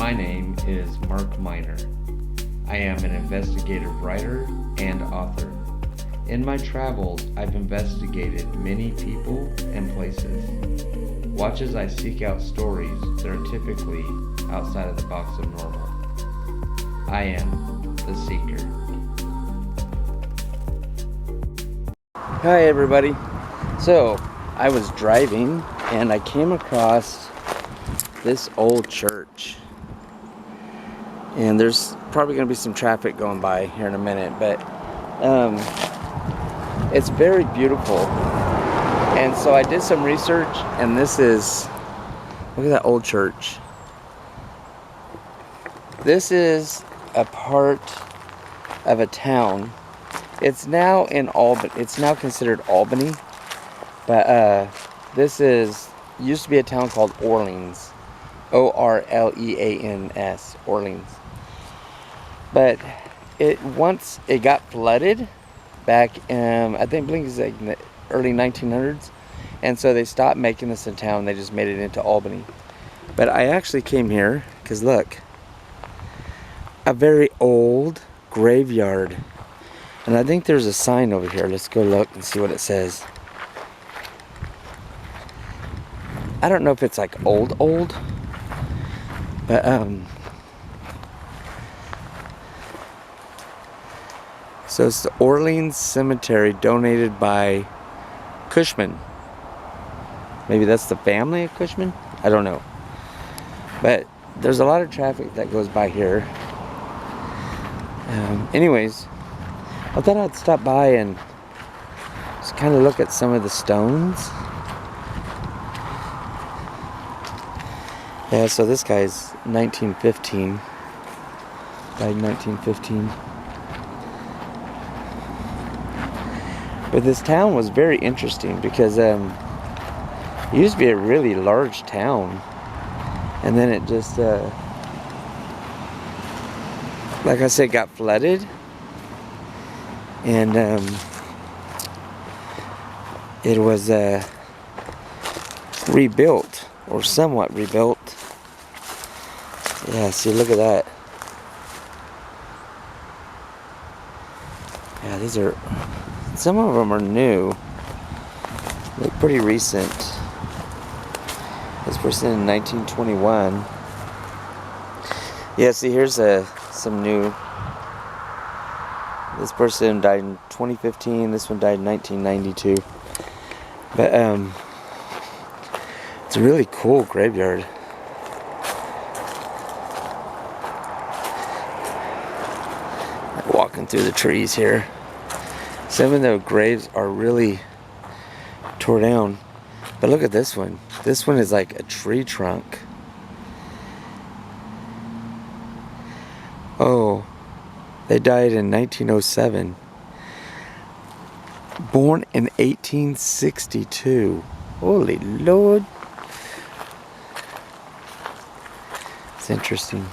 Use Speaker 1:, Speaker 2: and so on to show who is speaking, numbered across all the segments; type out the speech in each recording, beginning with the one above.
Speaker 1: My name is Mark Miner. I am an investigative writer and author. In my travels, I've investigated many people and places. Watch as I seek out stories that are typically outside of the box of normal. I am the Seeker.
Speaker 2: Hi everybody. So I was driving and I came across this old church, and there's probably going to be some traffic going by here in a minute, but it's very beautiful. And so I did some research, and look at that old church. This is a part of a town. It's now in Albany. It's now considered Albany, but this used to be a town called Orleans, Orleans, Orleans. But once it got flooded back in, I think it's like in the early 1900s, and so they stopped making this a town. They just made it into Albany. But I actually came here because look, a very old graveyard. And I think there's a sign over here. Let's go look and see what it says. I don't know if it's like old, but so it's the Orleans Cemetery, donated by Cushman. Maybe that's the family of Cushman? I don't know. But there's a lot of traffic that goes by here. Anyways, I thought I'd stop by and just kind of look at some of the stones. Yeah, so this guy's 1915. Died in 1915. But this town was very interesting because it used to be a really large town. And then it just, like I said, got flooded. And it was rebuilt, or somewhat rebuilt. Yeah, see, look at that. Yeah, these are, some of them are new. Look pretty recent. This person in 1921. Yeah, see, here's some new. This person died in 2015. This one died in 1992. But it's a really cool graveyard. Walking through the trees here. Some of the graves are really tore down. But look at this one. This one is like a tree trunk. Oh, they died in 1907. Born in 1862. Holy Lord. It's interesting.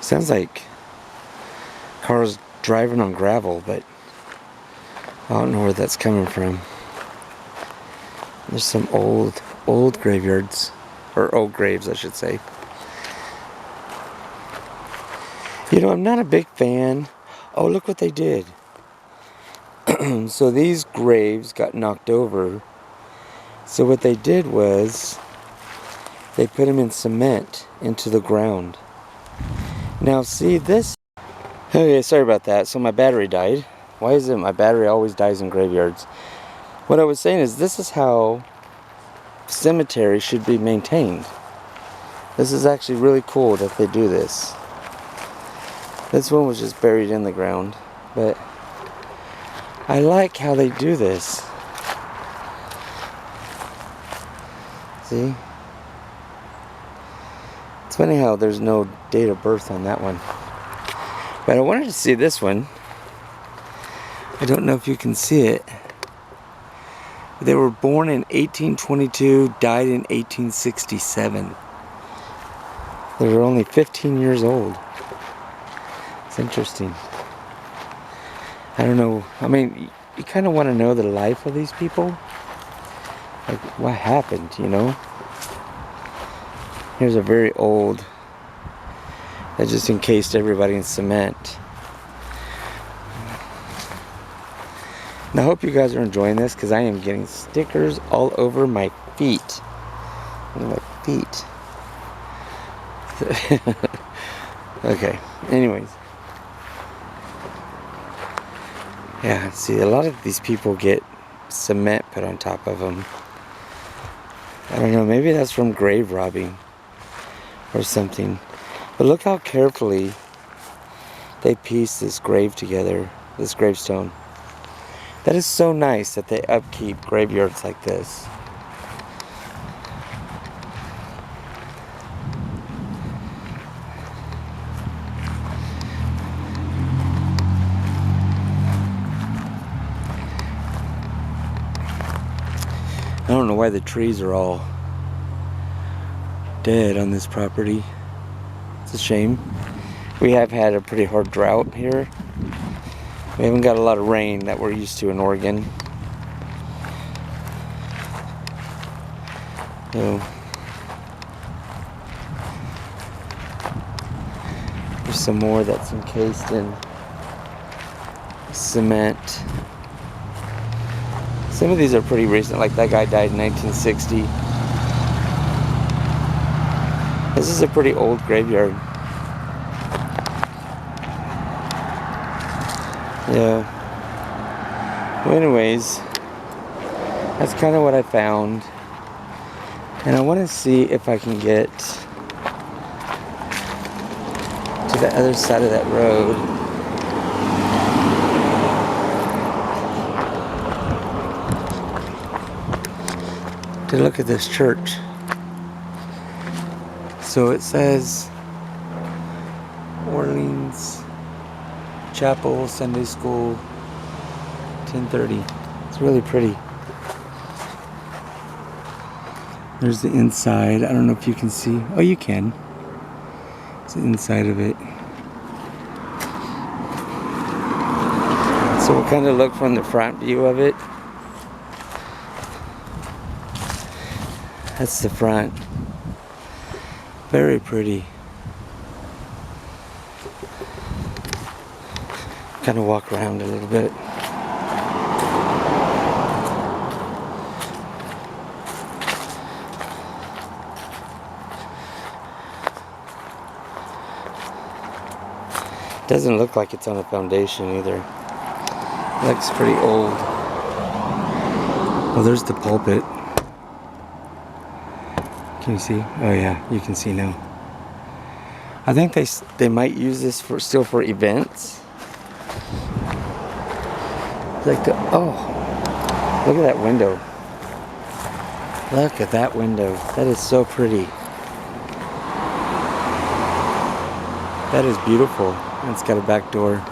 Speaker 2: Sounds like cars driving on gravel, but I don't know where that's coming from. There's some old graveyards, or old graves, I should say. You know, I'm not a big fan. Oh, look what they did. So these graves got knocked over. So what they did was they put them in cement into the ground. Now see this? Okay, sorry about that. So my battery died. Why is it my battery always dies in graveyards? What I was saying is, this is how cemetery should be maintained. This is actually really cool that they do this. This one was just buried in the ground, but I like how they do this. See? It's funny how there's no date of birth on that one. But I wanted to see this one. I don't know if you can see it. They were born in 1822, died in 1867. They were only 15 years old. It's interesting. I don't know. I mean, you kind of want to know the life of these people. Like, what happened, you know? Here's a very old that just encased everybody in cement. And I hope you guys are enjoying this, because I am getting stickers all over my feet. My feet. Okay, anyways. Yeah, see, a lot of these people get cement put on top of them. I don't know, maybe that's from grave robbing or something. But look how carefully they piece this grave together, this gravestone. That is so nice that they upkeep graveyards like this. I don't know why the trees are all dead on this property. It's a shame. We have had a pretty hard drought here. We haven't got a lot of rain that we're used to in Oregon. So there's some more that's encased in cement. Some of these are pretty recent, like that guy died in 1960. This is a pretty old graveyard. Yeah. Well, anyways, that's kind of what I found. And I want to see if I can get to the other side of that road. To look at this church. So it says Orleans Chapel Sunday School 10:30. It's really pretty. There's the inside. I don't know if you can see. Oh, you can. It's the inside of it. So we'll kind of look from the front view of it. That's the front. Very pretty. Kind of walk around a little bit. Doesn't look like it's on a foundation either. Looks pretty old. Oh, there's the pulpit. Can you see? Oh yeah, you can see now. I think they might use this still for events. Like oh, look at that window. Look at that window. That is so pretty. That is beautiful. It's got a back door.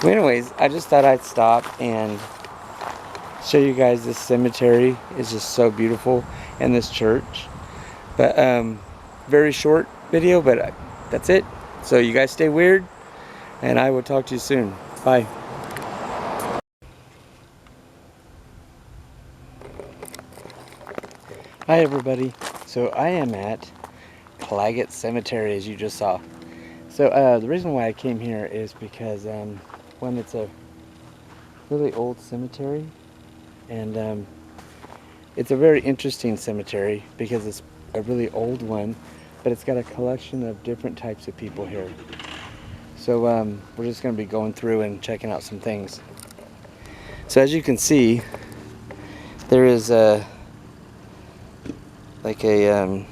Speaker 2: Well, anyways, I just thought I'd stop and show you guys this cemetery. It's just so beautiful, and this church. But very short video, but that's it. So you guys stay weird, and I will talk to you soon. Bye. Hi everybody. So I am at Claggett Cemetery, as you just saw. So the reason why I came here is because one, it's a really old cemetery, and it's a very interesting cemetery because it's a really old one, but it's got a collection of different types of people here. So we're just going to be going through and checking out some things. So as you can see, there is like a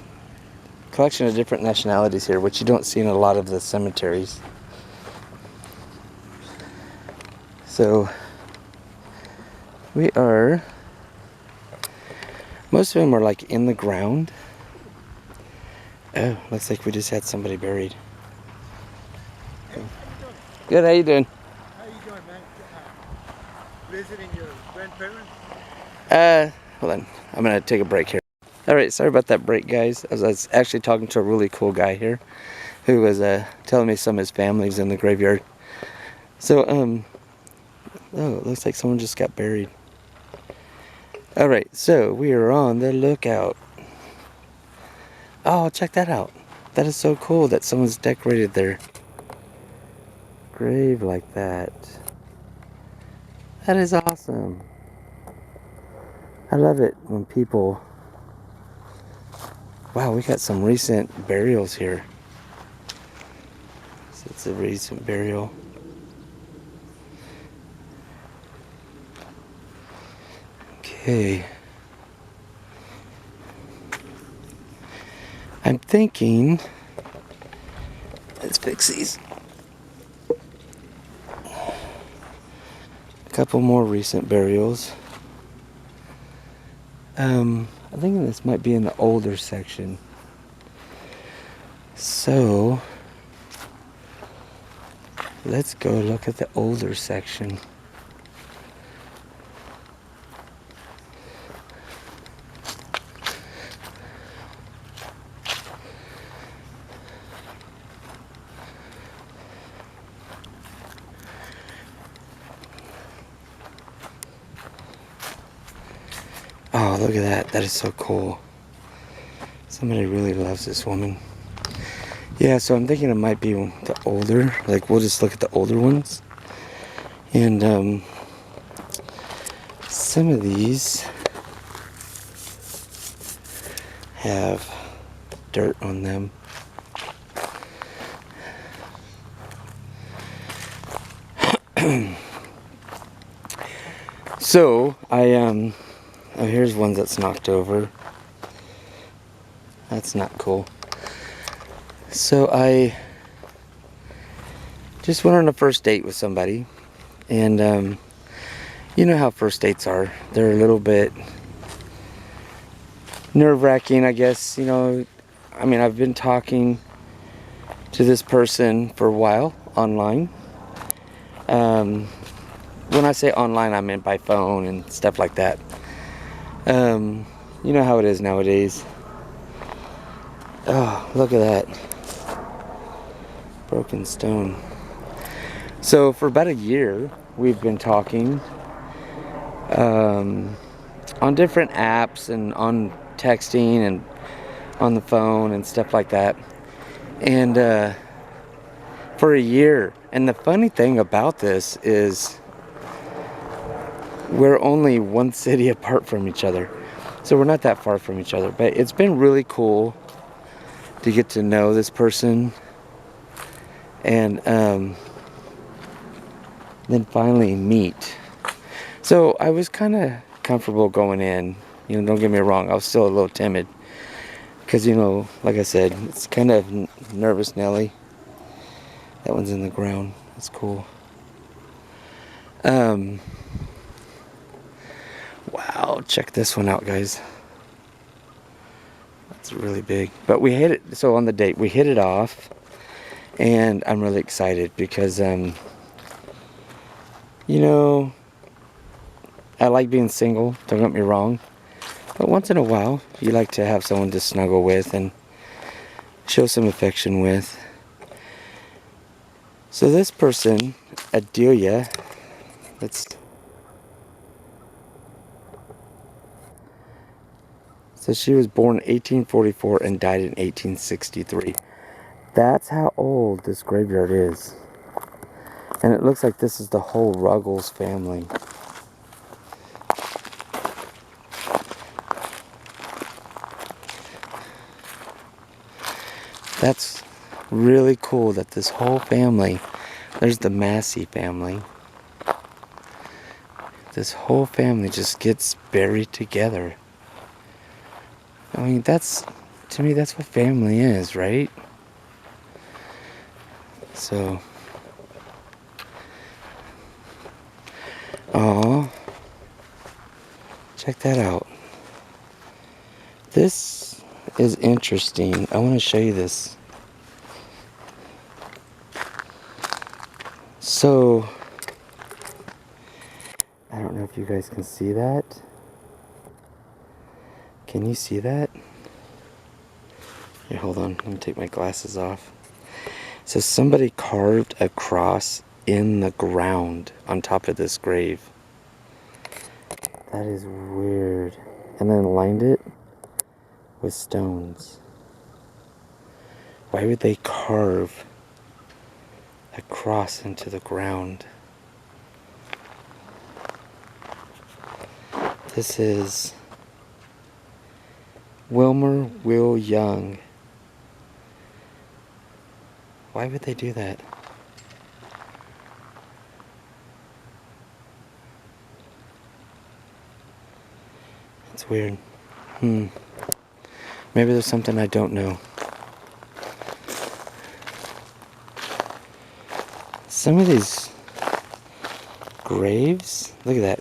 Speaker 2: collection of different nationalities here, which you don't see in a lot of the cemeteries. So we are, most of them are like in the ground. Oh, looks like we just had somebody buried. Okay. Good, how you doing?
Speaker 3: How you doing, man? Visiting your grandparents?
Speaker 2: Hold on. I'm gonna take a break here. Alright, sorry about that break, guys. I was actually talking to a really cool guy here who was telling me some of his family's in the graveyard. So, oh, it looks like someone just got buried. Alright, so we are on the lookout. Oh, check that out. That is so cool that someone's decorated their grave like that. That is awesome. I love it when people... Wow, we got some recent burials here. So it's a recent burial. Okay. I'm thinking... Let's fix these. A couple more recent burials. I'm thinking this might be in the older section. So, let's go look at the older section. Oh, look at that. That is so cool. Somebody really loves this woman. Yeah, so I'm thinking it might be the older. Like, we'll just look at the older ones. And, some of these have dirt on them. So, oh, here's one that's knocked over. That's not cool. So I just went on a first date with somebody, and you know how first dates are. They're a little bit nerve-wracking, I guess. You know, I mean, I've been talking to this person for a while online. When I say online, I mean by phone and stuff like that. You know how it is nowadays. Oh, look at that. Broken stone. So for about a year, we've been talking on different apps and on texting and on the phone and stuff like that. And for a year. And the funny thing about this is we're only one city apart from each other. So we're not that far from each other. But it's been really cool to get to know this person. And then finally meet. So I was kind of comfortable going in. You know, don't get me wrong. I was still a little timid. Because, you know, like I said, it's kind of nervous Nelly. That one's in the ground. That's cool. Wow, check this one out, guys. That's really big. But we hit it. So on the date, we hit it off. And I'm really excited because, you know, I like being single. Don't get me wrong. But once in a while, you like to have someone to snuggle with and show some affection with. So this person, Adelia, so she was born in 1844 and died in 1863. That's how old this graveyard is. And it looks like this is the whole Ruggles family. That's really cool that this whole family, there's the Massey family. This whole family just gets buried together. I mean, to me, that's what family is, right? So, oh, check that out. This is interesting. I want to show you this. So, I don't know if you guys can see that. Can you see that? Here, hold on. Let me take my glasses off. So somebody carved a cross in the ground on top of this grave. That is weird. And then lined it with stones. Why would they carve a cross into the ground? This is Wilmer Will Young. Why would they do that? It's weird. Maybe there's something I don't know. Some of these graves, look at that.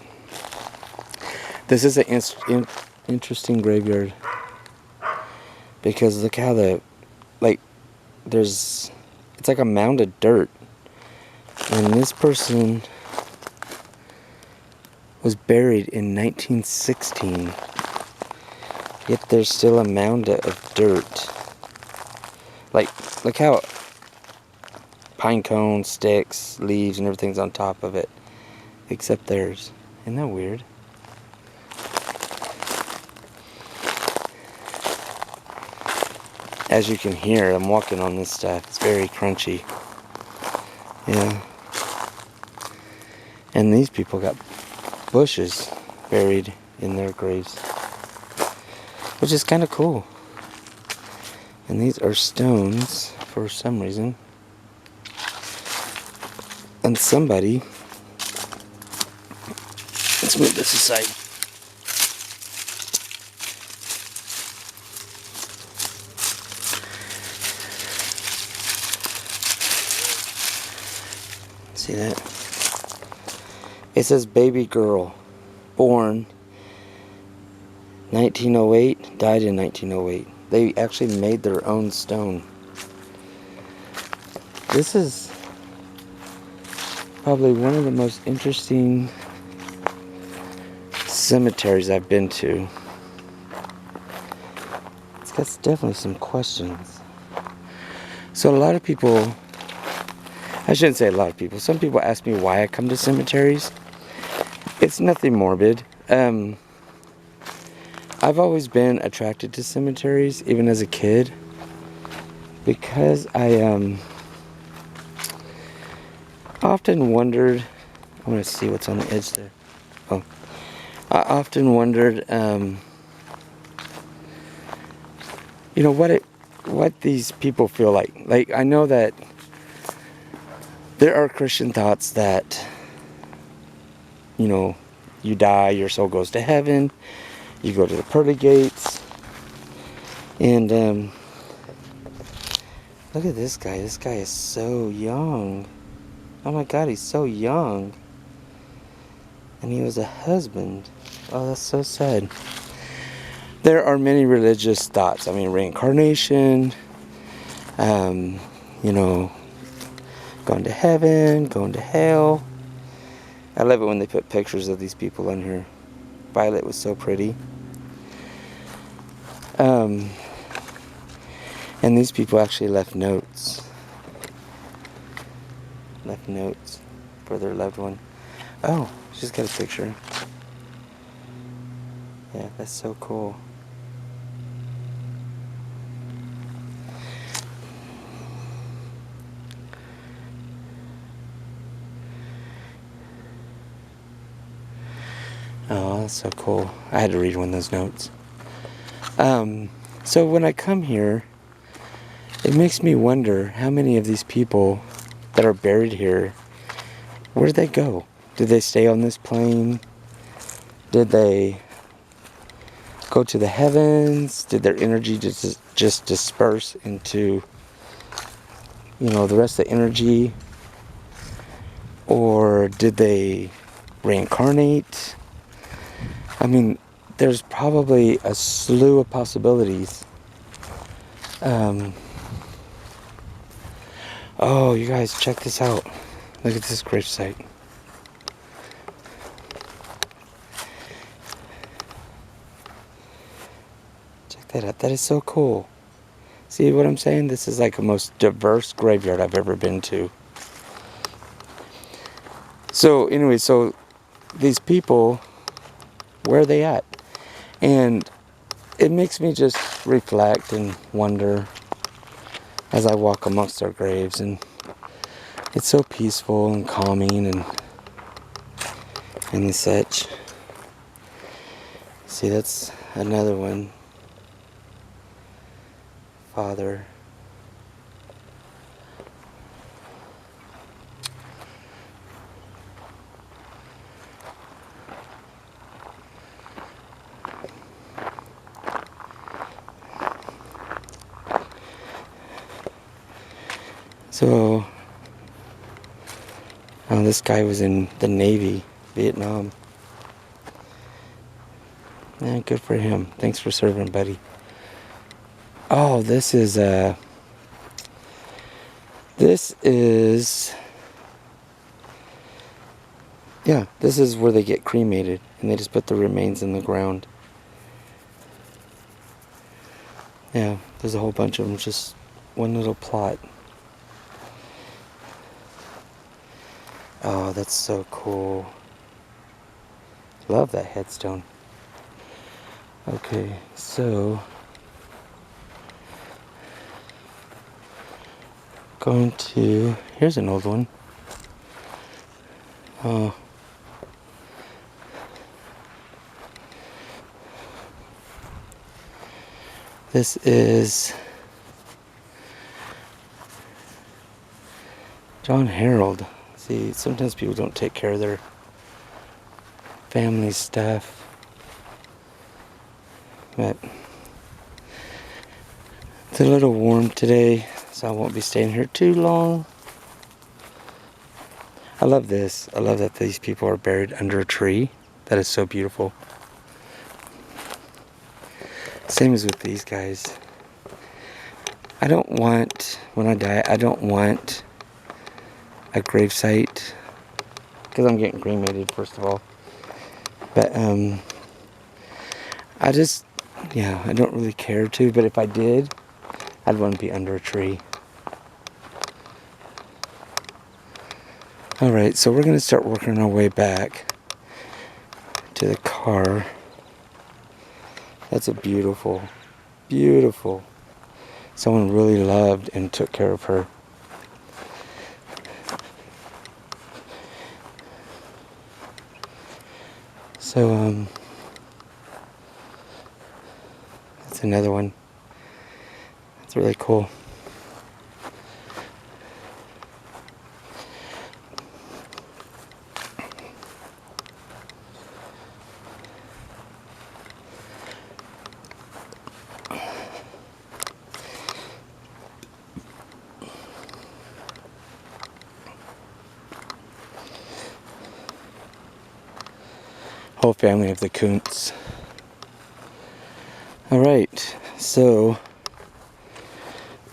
Speaker 2: This is an interesting graveyard. Because look how it's like a mound of dirt. And this person was buried in 1916. Yet there's still a mound of dirt. Like, look how pine cones, sticks, leaves, and everything's on top of it. Except theirs. Isn't that weird? As you can hear, I'm walking on this stuff. It's very crunchy. Yeah. And these people got bushes buried in their graves, which is kind of cool. And these are stones for some reason. And somebody, let's move this aside. See that? It says baby girl, born 1908, died in 1908. They actually made their own stone. This is probably one of the most interesting cemeteries I've been to. It's got definitely some questions. So a lot of people, I shouldn't say a lot of people, some people ask me why I come to cemeteries. It's nothing morbid. I've always been attracted to cemeteries, even as a kid, because I often wondered, I want to see what's on the edge there. Oh, I often wondered, you know, what these people feel like. Like, I know that there are Christian thoughts that, you know, you die, your soul goes to heaven, you go to the pearly gates, and look at this guy. This guy is so young. Oh my God, he's so young. And he was a husband. Oh, that's so sad. There are many religious thoughts. I mean, reincarnation, you know, going to heaven, going to hell. I love it when they put pictures of these people on here. Violet was so pretty. And these people actually left notes. Left notes for their loved one. Oh, she's got a picture. Yeah, that's so cool. Oh, that's so cool. I had to read one of those notes. So when I come here, it makes me wonder how many of these people that are buried here, where did they go? Did they stay on this plane? Did they go to the heavens? Did their energy just disperse into, you know, the rest of the energy? Or did they reincarnate? I mean, there's probably a slew of possibilities. Oh, you guys, check this out. Look at this gravesite. that up. That is so cool. See what I'm saying? This is like the most diverse graveyard I've ever been to. So anyway, so these people, where are they at? And it makes me just reflect and wonder as I walk amongst their graves, and it's so peaceful and calming and such. See, that's another one. Father. So, this guy was in the Navy, Vietnam. Man, good for him. Thanks for serving, buddy. Oh, this is yeah, this is where they get cremated, and they just put the remains in the ground. Yeah, there's a whole bunch of them, just one little plot. Oh, that's so cool. Love that headstone. Okay, so going to, here's an old one. Oh. This is John Harold. See, sometimes people don't take care of their family stuff. But it's a little warm today, so I won't be staying here too long. I love this. I love that these people are buried under a tree. That is so beautiful. Same as with these guys. I don't want, when I die, I don't want a gravesite, because I'm getting cremated, first of all. But I just, yeah, I don't really care to, but if I did, I'd want to be under a tree. Alright, so we're going to start working our way back to the car. That's a beautiful, beautiful. Someone really loved and took care of her. So, that's another one. That's really cool. Whole family of the Kuntz. Alright, so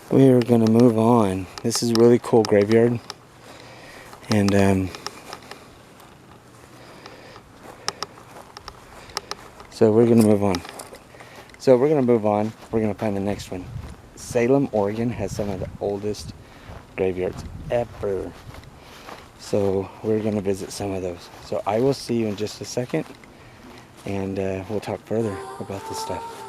Speaker 2: we are going to move on. This is a really cool graveyard. And so we're going to move on. We're going to find the next one. Salem, Oregon has some of the oldest graveyards ever. So we're going to visit some of those. So I will see you in just a second, and we'll talk further about this stuff.